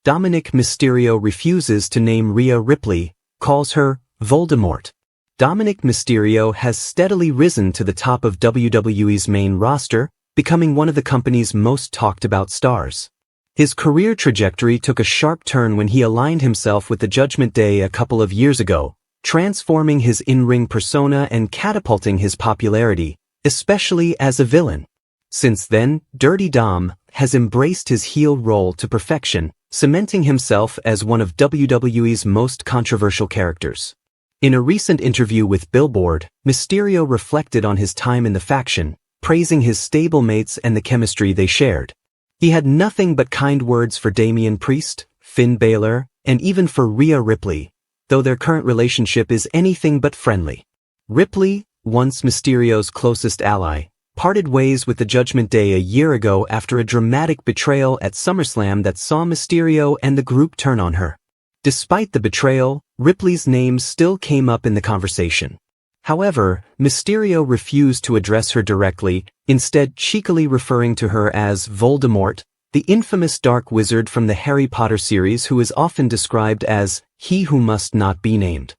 Dominik Mysterio refuses to name Rhea Ripley, calls her Voldemort. Dominik Mysterio has steadily risen to the top of WWE's main roster, becoming one of the company's most talked-about stars. His career trajectory took a sharp turn when he aligned himself with the Judgment Day a couple of years ago, transforming his in-ring persona and catapulting his popularity, especially as a villain. Since then, Dirty Dom has embraced his heel role to perfection, cementing himself as one of WWE's most controversial characters. In a recent interview with Billboard, Mysterio reflected on his time in the faction, praising his stablemates and the chemistry they shared. He had nothing but kind words for Damian Priest, Finn Balor, and even for Rhea Ripley, though their current relationship is anything but friendly. Ripley, once Mysterio's closest ally, parted ways with the Judgment Day a year ago after a dramatic betrayal at SummerSlam that saw Mysterio and the group turn on her. Despite the betrayal, Ripley's name still came up in the conversation. However, Mysterio refused to address her directly, instead cheekily referring to her as Voldemort, the infamous dark wizard from the Harry Potter series who is often described as he who must not be named.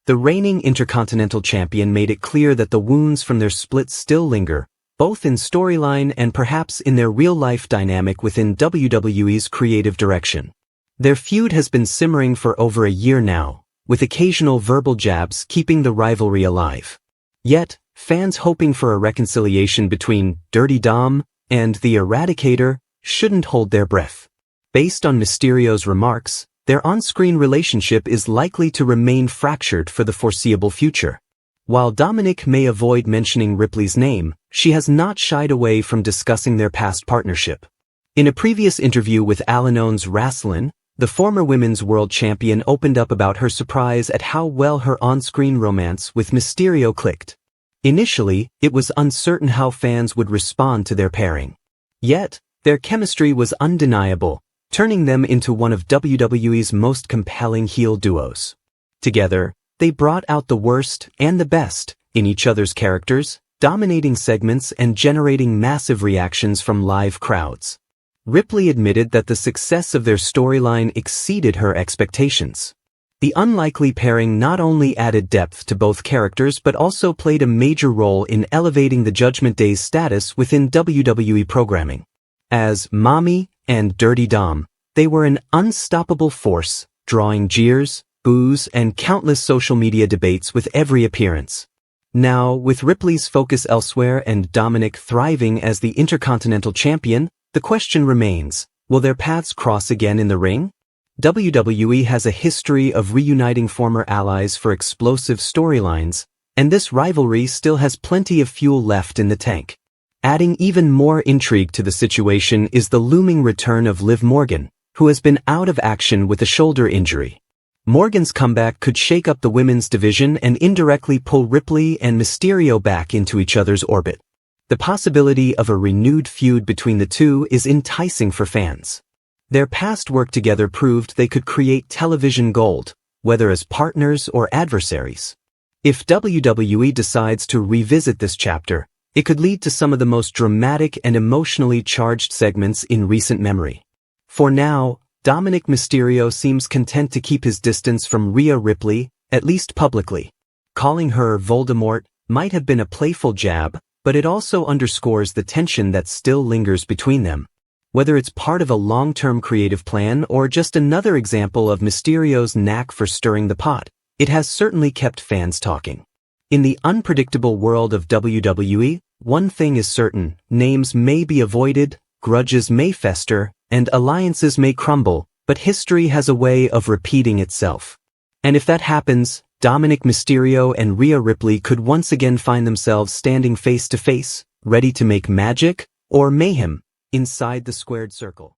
The reigning Intercontinental Champion made it clear that the wounds from their split still linger, both in storyline and perhaps in their real-life dynamic within WWE's creative direction. Their feud has been simmering for over a year now, with occasional verbal jabs keeping the rivalry alive. Yet, fans hoping for a reconciliation between Dirty Dom and the Eradicator shouldn't hold their breath. Based on Mysterio's remarks, their on-screen relationship is likely to remain fractured for the foreseeable future. While Dominik may avoid mentioning Ripley's name, she has not shied away from discussing their past partnership. In a previous interview with Al-Anon's Wrestling, the former women's world champion opened up about her surprise at how well her on-screen romance with Mysterio clicked. Initially, it was uncertain how fans would respond to their pairing. Yet, their chemistry was undeniable, turning them into one of WWE's most compelling heel duos. Together, they brought out the worst and the best in each other's characters, dominating segments and generating massive reactions from live crowds. Ripley admitted that the success of their storyline exceeded her expectations. The unlikely pairing not only added depth to both characters but also played a major role in elevating the Judgment Day's status within WWE programming. As Mommy and Dirty Dom, they were an unstoppable force, drawing jeers, boos, and countless social media debates with every appearance. Now, with Ripley's focus elsewhere and Dominik thriving as the Intercontinental Champion, the question remains, will their paths cross again in the ring? WWE has a history of reuniting former allies for explosive storylines, and this rivalry still has plenty of fuel left in the tank. Adding even more intrigue to the situation is the looming return of Liv Morgan, who has been out of action with a shoulder injury. Morgan's comeback could shake up the women's division and indirectly pull Ripley and Mysterio back into each other's orbit. The possibility of a renewed feud between the two is enticing for fans. Their past work together proved they could create television gold, whether as partners or adversaries. If WWE decides to revisit this chapter, it could lead to some of the most dramatic and emotionally charged segments in recent memory. For now, Dominik Mysterio seems content to keep his distance from Rhea Ripley, at least publicly. Calling her Voldemort might have been a playful jab, but it also underscores the tension that still lingers between them. Whether it's part of a long-term creative plan or just another example of Mysterio's knack for stirring the pot, it has certainly kept fans talking. In the unpredictable world of WWE, one thing is certain: names may be avoided, grudges may fester, and alliances may crumble, but history has a way of repeating itself. And if that happens, Dominik Mysterio and Rhea Ripley could once again find themselves standing face to face, ready to make magic or mayhem inside the squared circle.